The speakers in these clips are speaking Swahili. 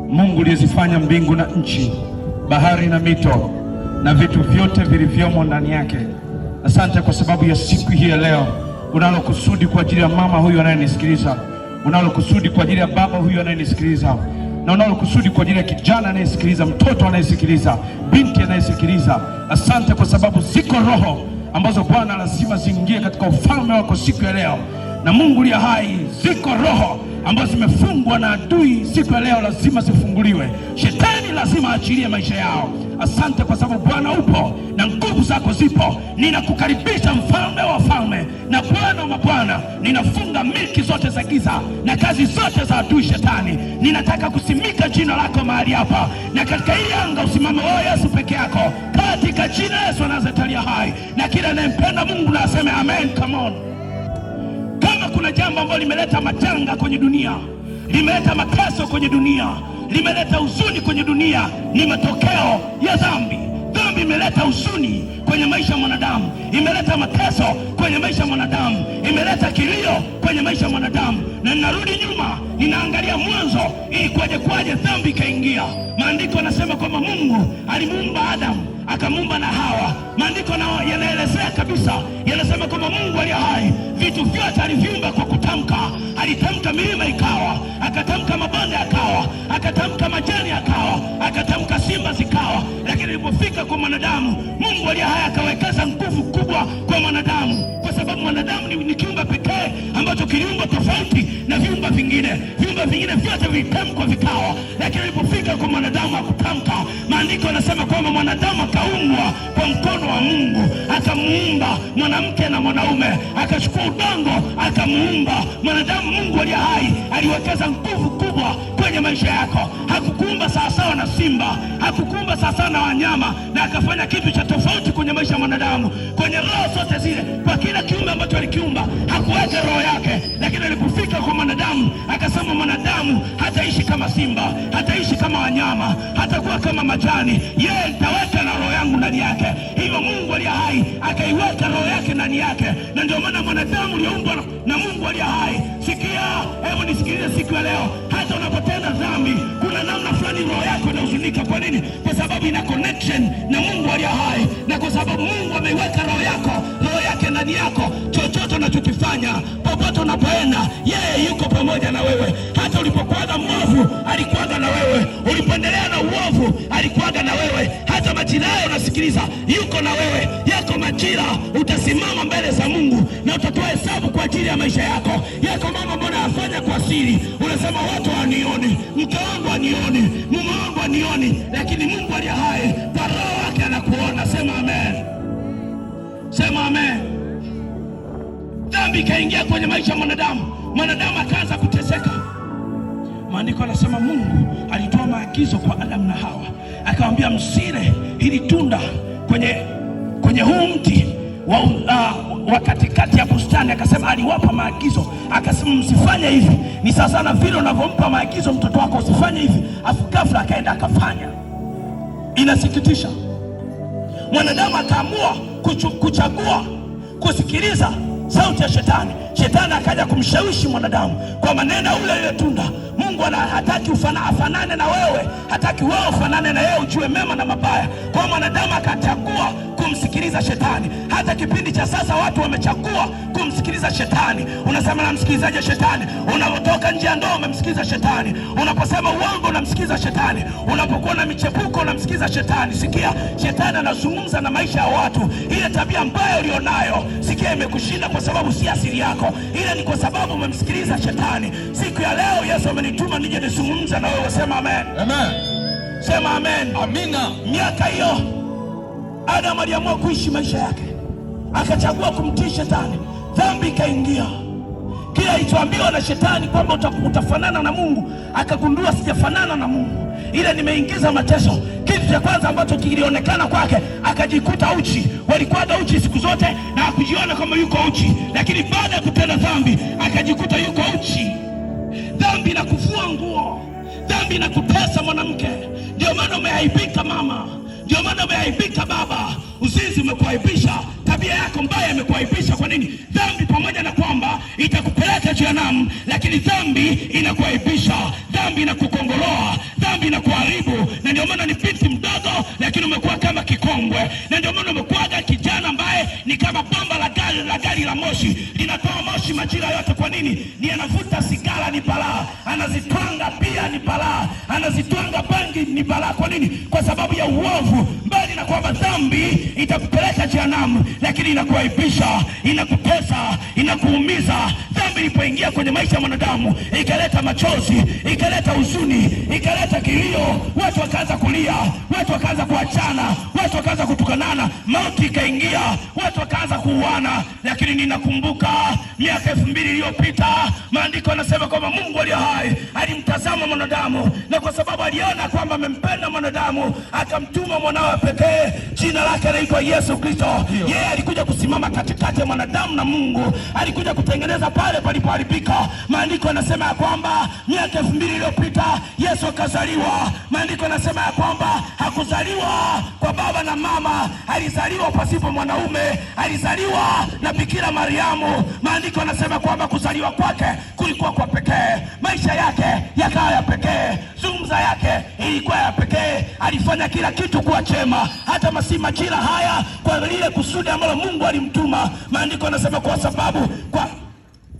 Mungu uliyezifanya mbingu na nchi, bahari na mito na vitu vyote vilivyomo ndani yake. Asante kwa sababu ya siku hii ya leo. Unalo kusudi kwa ajili ya mama huyu anayenisikiliza, unalo kusudi kwa ajili ya baba huyu anayenisikiliza, na unalo kusudi kwa ajili ya kijana anayesikiliza, mtoto anayesikiliza, binti anayesikiliza. Asante kwa sababu ziko roho ambazo Bwana lazima ziingie katika ufalme wako siku ya leo. Na Mungu aliye hai, ziko roho ambazo zimefungwa na adui siku ya leo lazima zifunguliwe. Shetani lazima aachilie maisha yao. Asante kwa sababu Bwana upo na nguvu zako zipo. Ninakukaribisha mfalme wa falme na Bwana wa mabwana. Ninafunga milki zote za giza na kazi zote za adui shetani. Ninataka kusimika jina lako mahali hapa, na katika hili anga usimame wewe Yesu peke yako, katika jina la Yesu Nazareti hai. Na kila anayempenda Mungu na aseme amen. Come on. Kama kuna jambo ambalo limeleta matanga kwenye dunia, limeleta mateso kwenye dunia, limeleta huzuni kwenye dunia, ni matokeo ya dhambi. Dhambi imeleta huzuni kwenye maisha ya mwanadamu, imeleta mateso kwenye maisha ya mwanadamu, imeleta kilio kwenye maisha ya mwanadamu. Na ninarudi nyuma, ninaangalia mwanzo ili kwaje dhambi kaingia. Maandiko yanasema kwamba Mungu alimuumba Adamu akamuumba na Hawa. Maandiko yanaelezea kabisa, yanasema kwamba Mungu aliye hai vitu vyote aliviumba kwa kutamka. Alitamka milima ikawa, akatamka mabonde yakawa, akatamka majani yakawa, akatamka simba zikawa. Lakini ilipofika kwa mwanadamu, Mungu aliye hai akawekeza nguvu kubwa kwa mwanadamu, kwa sababu mwanadamu ni kiumbe pekee ambacho kiliumbwa tofauti na viumbe vingine. Viumbe vingine vyote vilitamkwa vikawa, lakini ilipofika kwa mwanadamu akutamka. Maandiko yanasema kwamba mwanadamu akaumbwa kwa mkono wa Mungu, akamuumba mwanamke na mwanaume, akachukua udongo akamuumba mwanadamu. Mungu aliye hai aliwekeza nguvu kubwa kwenye maisha yako. Hakukuumba sawasawa na simba, hakukuumba sawasawa na wanyama, na akafanya kitu cha tofauti kwenye maisha ya mwanadamu. Kwenye roho zote zile, kwa kila kiumbe ambacho alikiumba hakuweka roho yake. Lakini alipofika kwa mwanadamu, akasema mwanadamu hataishi kama simba, hataishi kama wanyama, hatakuwa kama majani. Yeye nitaweka na roho yangu ndani yake. Hivyo Mungu aliye hai akaiweka roho yake ndani yake, na ndio maana mwanadamu aliumbwa na Mungu aliye hai. Sikia, hebu nisikilize siku ya leo. Hata unapotenda dhambi, kuna namna fulani roho yako inahuzunika. Kwa nini? Kwa sababu ina connection na Mungu aliye hai, na kwa sababu Mungu ameiweka roho yake ndani yako. Chochote unachokifanya, popote unapoenda, yeye yuko pamoja na wewe. Hata ulipokuwa mwovu, alikuwa na wewe. Ulipoendelea na uovu, alikuwa na wewe. Hata majira unasikiliza, yuko na wewe. Yako majira utasimama mbele za Mungu na utatoa hesabu kwa ajili ya maisha yako. Yako mama, mbona afanya kwa siri? Unasema watu wanioni, mke wangu anioni, mume wangu anioni, lakini Mungu aliye hai kwa roho yake anakuona. Sema amen. Sema amen. Dhambi kaingia kwenye maisha ya mwanadamu, mwanadamu akaanza kuteseka. Maandiko yanasema Mungu alitoa maagizo kwa Adamu na Hawa, akamwambia msile hili tunda kwenye huu mti wa katikati ya bustani. Akasema, aliwapa maagizo, akasema msifanye hivi. Ni sasa na vile unavyompa maagizo mtoto wako usifanye hivi, afu ghafla akaenda akafanya. Inasikitisha. Mwanadamu akaamua kuchagua kusikiliza sauti ya shetani. Shetani akaja kumshawishi mwanadamu kwa maneno ule tunda. Mungu hataki afanane na wewe, hataki wewe ufanane na yeye, ujue mema na mabaya. Kwa mwanadamu akachagua kumsikiliza shetani. Hata kipindi cha sasa watu wamechagua kumsikiliza shetani. Unasema namsikilizaje shetani? Unapotoka nje ya ndoa umemsikiliza shetani, unaposema uongo unamsikiliza shetani, unapokuwa na michepuko unamsikiliza shetani. Sikia, shetani anazungumza na maisha ya watu. Ile tabia mbaya ulionayo, sikia, imekushinda kwa sababu si asili yako, ile ni kwa sababu umemsikiliza shetani. Siku ya leo Yesu amenituma nije nizungumze na wewe. Sema amen. Amen. Sema amen. Amina. Miaka hiyo Adamu aliamua kuishi maisha yake, akachagua kumtii shetani. Dhambi ikaingia. Kila alichoambiwa na shetani kwamba utafanana na Mungu, akagundua sijafanana na Mungu, ile nimeingiza mateso. Kitu cha kwanza ambacho kilionekana kwake, akajikuta uchi. Walikuwa uchi siku zote na hakujiona kama yuko uchi, lakini baada ya kutenda dhambi akajikuta yuko uchi. Dhambi inakuvua nguo, dhambi inakutesa mwanamke. Ndio maana umeaibika mama, ndio maana umeaibika baba. Uzinzi umekuaibisha, tabia yako mbaya imekuaibisha. Kwa nini? Dhambi pamoja na kwamba itakupeleka jehanamu, lakini dhambi inakuaibisha, dhambi inakukongoloa, dhambi dhambi na kuharibu, na ndio maana ni binti mdogo lakini umekuwa kama kikongwe, na ndio maana umekuwa kijana ambaye ni kama bomba la gari la moshi, linatoa moshi majira yote. Kwa nini? Ni anavuta sigara ni balaa, anazitwanga pia ni balaa, anazitwanga bangi ni balaa. Kwa nini? Kwa sababu ya uovu. Mbali na kwamba dhambi itakupeleka jehanamu, lakini inakuaibisha, inakutesa, inakuumiza. Dhambi ilipoingia kwenye maisha ya mwanadamu, ikaleta machozi, ikaleta huzuni, ikaleta kilio, watu wakaanza kulia, watu wakaanza kuachana, watu wakaanza kutukanana, mauti ikaingia, watu wakaanza kuuana. Lakini ninakumbuka miaka 2000 iliyopita, maandiko yanasema kwamba Mungu aliye hai alimtazama mwanadamu, na kwa sababu aliona kwamba amempenda mwanadamu, akamtuma mwanawe pekee, jina lake anaitwa Yesu Kristo. Yeye alikuja kusimama katikati ya mwanadamu na Mungu, alikuja kutengeneza pale palipoharibika. Maandiko yanasema ya kwamba miaka 2000 iliyopita Yesu akazaliwa. Maandiko yanasema ya kwamba hakuzaliwa kwa baba na mama, alizaliwa pasipo mwanaume, alizaliwa na Bikira Mariamu. Maandiko yanasema kwamba kuzaliwa kwake kulikuwa kwa pekee, maisha yake yakawa ya pekee, zungumza yake ilikuwa ya pekee, alifanya kila kitu kuwa chema, hata majira haya kwa lile kusudi ambalo Mungu alimtuma. Maandiko yanasema kwa sababu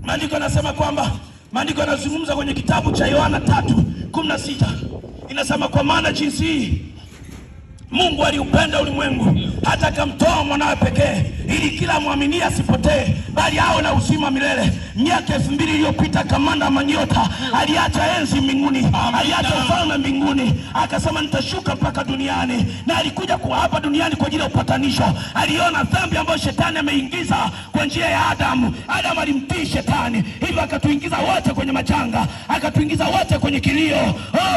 maandiko yanasema kwamba, maandiko yanazungumza kwenye kitabu cha Yohana 3:16, inasema kwa maana jinsi hii Mungu aliupenda ulimwengu hata akamtoa mwanawe pekee, ili kila muamini asipotee bali awe na uzima milele. Miaka 2000 iliyopita kamanda Manyota aliacha enzi mbinguni, aliacha ufalme mbinguni, akasema nitashuka mpaka duniani, na alikuja kwa hapa duniani kwa ajili ya upatanisho. Aliona dhambi ambayo shetani ameingiza kwa njia ya Adamu. Adamu alimtii shetani, hivyo akatuingiza wote kwenye majanga, akatuingiza wote kwenye kilio.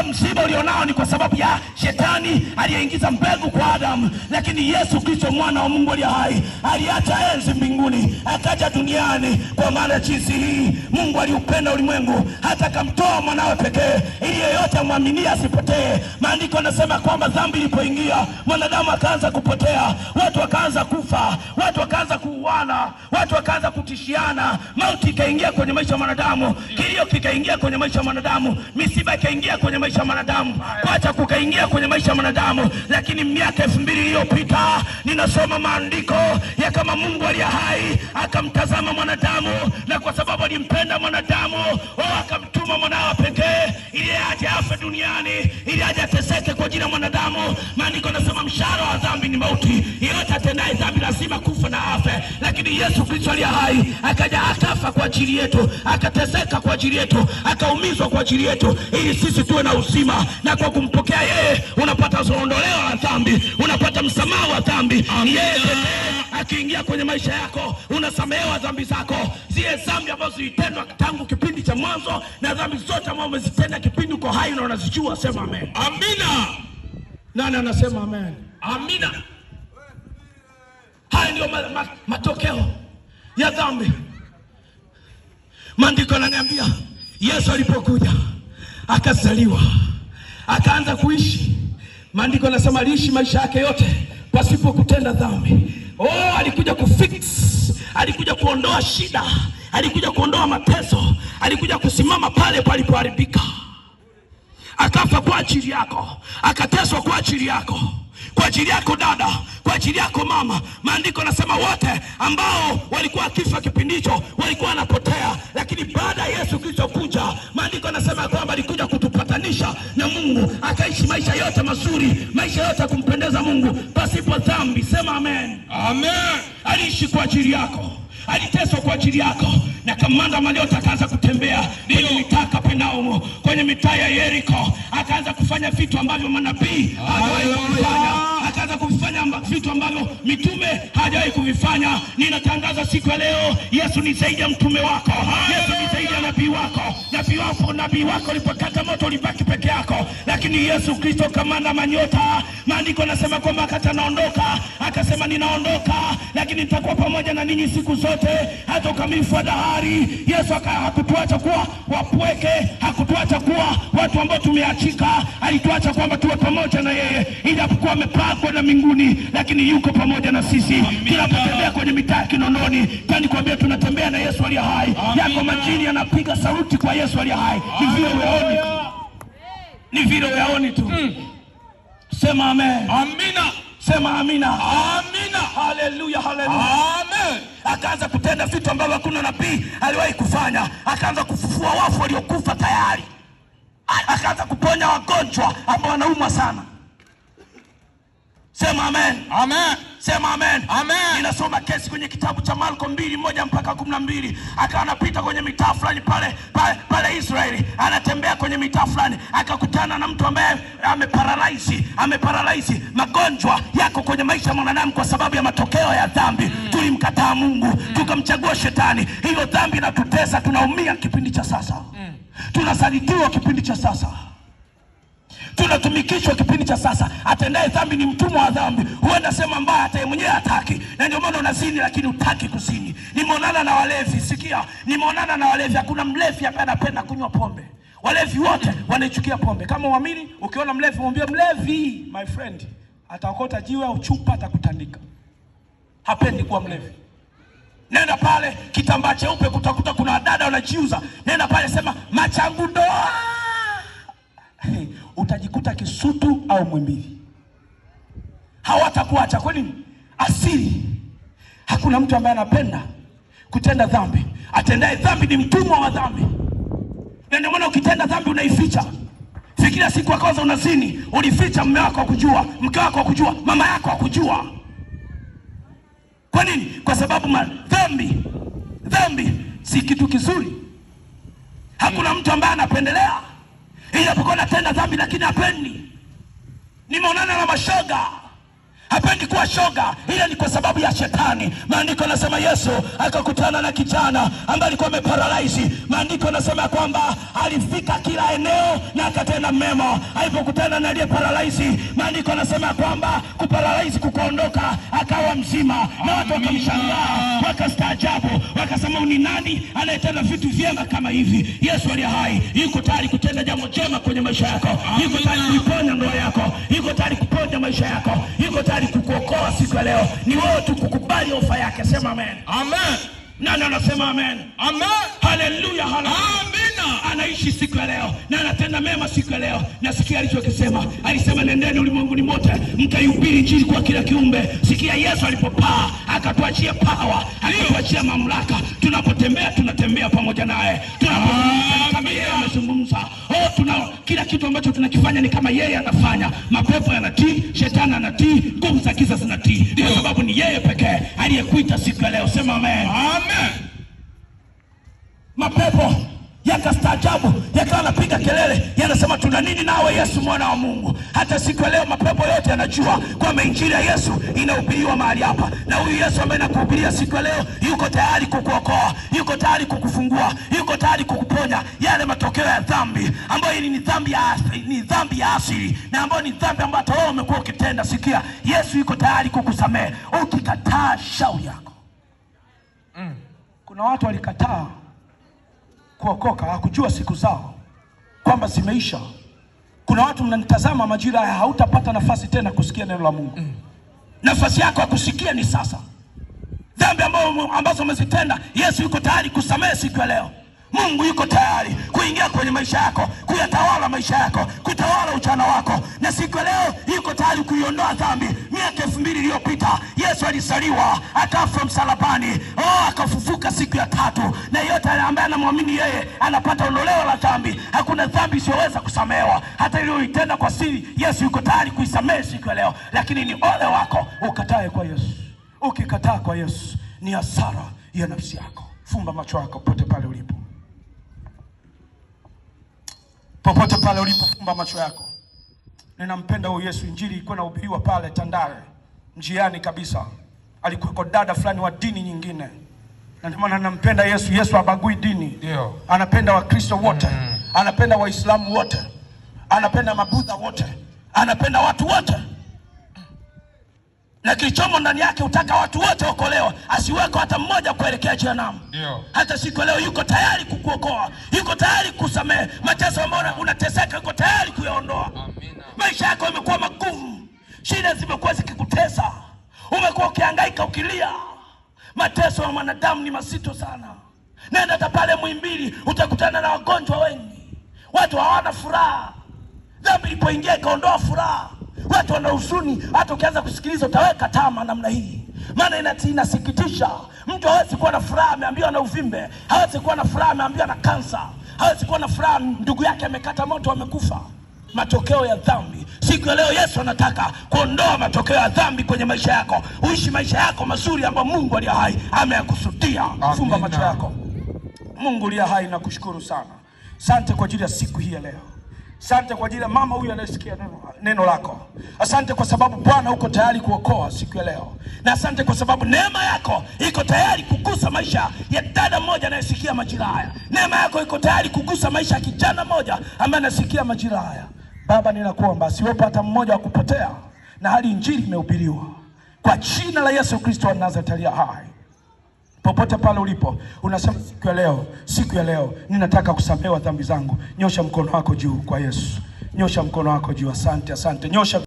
Msiba ulionao ni kwa sababu ya shetani aliyeingiza mbegu kwa Adamu. Lakini Yesu Kristo mwana wa Mungu aliye hai aliacha enzi mbinguni, akaja duniani. Kwa maana jinsi hii Mungu aliupenda ulimwengu hata akamtoa mwanawe pekee, ili yeyote amwaminie asipotee. Maandiko yanasema kwamba dhambi ilipoingia, mwanadamu akaanza kupotea, watu wakaanza kufa, watu wakaanza kuuana, watu wakaanza kutishiana, mauti ikaingia kwenye maisha ya mwanadamu, kilio kikaingia kwenye maisha ya mwanadamu, misiba ikaingia kwenye maisha ya mwanadamu, kuacha kukaingia kwenye maisha ya mwanadamu. Lakini miaka 2000 iliyopita ninasoma maandiko ya kama Mungu aliye hai akamtazama mwanadamu, na kwa sababu alimpenda mwanadamu, akamtuma mwanawe pekee ili aje afe duniani, ili aje ateseke kwa ajili ya mwanadamu. Maandiko yanasema mshahara wa dhambi ni mauti, yeyote atendaye dhambi lazima kufa na afe. Lakini Yesu Kristo aliye hai akaja akafa kwa ajili yetu, akateseka kwa ajili yetu, akaumizwa kwa ajili yetu, ili sisi tuwe na uzima. Na kwa kumpokea yeye unapata ondoleo la dhambi, unapata msamaha wa dhambi. Yeye akiingia kwenye maisha yako unasamehewa dhambi zako, zile dhambi ambazo zilitendwa tangu kipindi cha mwanzo, na dhambi zote ambazo umezitenda kipindi uko hai na unazijua. Sema amen. Amina. Nani anasema amen? Amina. Haya ndio matokeo ya dhambi. Maandiko yananiambia Yesu alipokuja akazaliwa, akaanza kuishi. Maandiko yanasema aliishi maisha yake yote pasipo kutenda dhambi. Alikuja kufix, alikuja kuondoa shida, alikuja kuondoa mateso, alikuja kusimama pale palipoharibika. Akafa kwa ajili yako, akateswa kwa ajili yako, kwa ajili yako dada, kwa ajili yako mama. Maandiko yanasema wote ambao walikuwa akifa kipindi hicho walikuwa wanapotea, lakini baada ya Yesu Kristo kuja, maandiko yanasema kwamba alikuja kutupatanisha na Mungu, akaishi maisha yote mazuri, maisha yote ya kumpendeza Mungu pasipo dhambi. Sema amen. Amen. Aliishi kwa ajili yako, aliteswa kwa ajili yako, na kamanda Manyota akaanza kutembea kwenye mitaa Kapenaumu, kwenye mitaa ya Yeriko, akaanza kufanya vitu ambavyo manabii hawajawahi kufanya, akaanza kufanya vitu ambavyo mitume hawajawahi kuvifanya. Ninatangaza siku ya leo, Yesu ni zaidi ya mtume wako, Yesu ni zaidi ya nabii wako. Nabii wako ulipokata moto ulibaki peke yako, lakini Yesu Kristo kamanda Manyota, maandiko yanasema kwamba akata naondoka, akasema ninaondoka lakini nitakuwa pamoja na ninyi siku zote hata ukamilifu wa dahari. Yesu hakutuacha kuwa wapweke, hakutuacha kuwa watu ambao tumeachika, alituacha kwamba tuwe pamoja na yeye. Ijapokuwa amepaa kwenda mbinguni, lakini yuko pamoja na sisi. Tunapotembea kwenye mitaa Kinondoni, kwani kwambia tunatembea na Yesu aliye hai. Yako majini yanapiga sauti kwa Yesu aliye hai. Hivyo weone ni vile uyaoni tu. Sema amen. Amina. Sema amina. Amina. Haleluya, haleluya. Amen. Akaanza kutenda vitu ambavyo hakuna nabii aliwahi kufanya. Akaanza kufufua wafu waliokufa tayari. Akaanza kuponya wagonjwa ambao wanaumwa sana. Sema amen. Amen. Sema amen. Amen. Ninasoma kesi kwenye kitabu cha Marko 2:1 mpaka 12. Akawa anapita kwenye mitaa fulani pale Israeli. Anatembea kwenye mitaa fulani, akakutana na mtu ambaye ameparalyze. Magonjwa yako kwenye maisha ya mwanadamu kwa sababu ya matokeo ya dhambi. Tulimkataa Mungu, tukamchagua shetani. Hiyo dhambi inatutesa, tunaumia kipindi cha sasa. Tunasalitiwa kipindi cha sasa. Tunatumikishwa kipindi cha sasa. Atendaye dhambi ni mtumwa wa dhambi. Huenda sema mbaya hata yeye mwenyewe hataki. Na ndio maana unazini lakini hutaki kuzini. Nimeonana na walevi, sikia. Nimeonana na walevi, hakuna mlevi ambaye anapenda kunywa pombe. Walevi wote wanaichukia pombe. Kama uamini, ukiona mlevi mwambie mlevi, my friend, ataokota jiwe au chupa atakutandika. Hapendi kuwa mlevi. Nenda pale kitambaa cheupe kutakuta kuna wadada wanajiuza. Nenda pale sema machangu doa. Utajikuta Kisutu au Mwimbili. Hawatakuacha. Kwa nini? Asili. Hakuna mtu ambaye anapenda kutenda dhambi. Atendaye dhambi ni mtumwa wa dhambi. Na ndio maana ukitenda dhambi unaificha. Fikiria siku ya kwanza unazini, ulificha mume wako kujua, mke wako kujua, mama yako kujua. Kwa nini? Kwa sababu dhambi si kitu kizuri. Hakuna mtu ambaye anapendelea. Ijapokuwa anatenda dhambi lakini hapendi. Nimeonana na mashoga. Hapendi kuwa shoga, ila ni kwa sababu ya shetani. Maandiko yanasema Yesu akakutana na kijana ambaye alikuwa ameparalyze. Maandiko yanasema kwamba alifika kila eneo na akatenda mema. Alipokutana na aliye paralyze, maandiko yanasema kwamba kuparalyze kukaondoka, akawa mzima. Na watu wakamshangaa, wakastaajabu, wakasema ni nani anayetenda vitu vyema kama hivi? Yesu aliye hai yuko tayari kutenda jambo jema kwenye maisha yako. Yuko tayari kuiponya ndoa yako. Yuko tayari kuponya maisha yako. Yuko tayari kukuokoa siku ya leo. Ni wewe tu kukubali ofa yake. Sema amen. Amen. Nani anasema amen? Amen. Haleluya, haleluya. Amina. Anaishi siku ya leo na anatenda mema siku ya leo. Nasikia alichokisema. Alisema nendeni ulimwenguni mote mkaihubiri injili kwa kila kiumbe. Sikia Yesu alipopaa akatuachia power, akatuachia mamlaka. Tunapotembea tunatembea pamoja naye. Tunapozungumza kama yeye amezungumza. Kila kitu ambacho tunakifanya ni kama yeye anafanya. Mapepo yanatii, shetani anatii, nguvu za giza zinatii. Kwa sababu ni yeye pekee aliyekuita siku ya leo. Sema amen. Amen. Mapepo yakastaajabu, yakawa napiga kelele, yanasema tuna nini nawe Yesu mwana wa Mungu? Hata siku ya leo mapepo yote yanajua kwamba injili ya Yesu inahubiriwa mahali hapa. Na huyu Yesu ambaye nakuhubiria siku ya leo yuko tayari kukuokoa, yuko tayari kukufungua, yuko tayari kukuponya yale matokeo ya dhambi ambayo ni dhambi ya asili na ambayo ni dhambi ambayo hata wewe umekuwa ukitenda. Sikia, Yesu yuko tayari kukusamehe ukikataa shauri yako. Kuna watu walikataa kuokoka, hakujua siku zao kwamba zimeisha. Kuna watu mnanitazama majira haya, hautapata nafasi tena kusikia neno la Mungu. Nafasi yako ya kusikia ni sasa. Dhambi ambazo umezitenda, Yesu yuko tayari kusamehe siku ya leo. Mungu yuko tayari kuingia kwenye maisha yako, kuyatawala maisha yako, kutawala ujana wako. Na siku ya leo yuko tayari kuiondoa dhambi. Miaka 2000 iliyopita Yesu alisaliwa, akafa msalabani, akafufuka siku ya 3. Na yote ambaye anamwamini yeye anapata ondoleo la dhambi. Hakuna dhambi isiyoweza kusamehewa, hata ile uitenda kwa siri. Yesu yuko tayari kuisamehe siku ya leo. Lakini ni ole wako ukatae kwa Yesu. Ukikataa kwa Yesu ni hasara ya nafsi yako. Fumba macho yako popote pale ulipo. Popote pale ulipo, fumba macho yako. Ninampenda huyu Yesu. Injili ilikuwa inahubiriwa pale Tandale, njiani kabisa. Alikuwa dada fulani wa dini nyingine. Na ndio maana nampenda Yesu. Yesu habagui dini. Ndio. Anapenda Wakristo wote. Anapenda Waislamu wote. Anapenda Mabudha wote. Anapenda watu wote. Na kilichomo ndani yake utaka watu wote waokolewa, asiweko hata mmoja kuelekea jehanamu. Hata siku leo yuko tayari kukuokoa, yuko tayari kusamehe mateso ambayo unateseka, yuko tayari kuyaondoa. Maisha yako yamekuwa magumu, shida zimekuwa zikikutesa, umekuwa ukihangaika ukilia. Mateso ya mwanadamu ni mazito sana. Nenda hata pale Muhimbili utakutana na wagonjwa wengi. Watu hawana furaha. Dhambi ilipoingia ikaondoa furaha. Watu wana huzuni, hata ukianza kusikiliza utaweka tama namna hii. Maana inasikitisha. Mtu hawezi kuwa na furaha ameambiwa na uvimbe, hawezi kuwa na furaha ameambiwa na kansa, hawezi kuwa na furaha ndugu yake amekata moto amekufa. Matokeo ya dhambi. Siku ya leo Yesu anataka kuondoa matokeo ya dhambi kwenye maisha yako. Uishi maisha yako mazuri ambayo Mungu aliye hai ameyakusudia. Fumba macho yako. Mungu aliye hai, nakushukuru sana. Asante kwa ajili ya siku hii ya leo. Asante kwa ajili ya mama huyu anayesikia neno lako. Asante kwa sababu Bwana uko tayari kuokoa siku ya leo. Na asante kwa sababu neema yako iko tayari kugusa maisha ya dada mmoja anayesikia majira haya. Neema yako iko tayari kugusa maisha ya kijana mmoja ambaye anasikia majira haya. Baba, ninakuomba asiwepo hata mmoja wa kupotea na hali injili imehubiriwa. Kwa jina la Yesu Kristo wa Nazareti aliye hai. Popote pale ulipo, unasema siku ya leo ninataka kusamehewa dhambi zangu. Nyosha mkono wako juu kwa Yesu. Nyosha mkono wako juu. Asante. Nyosha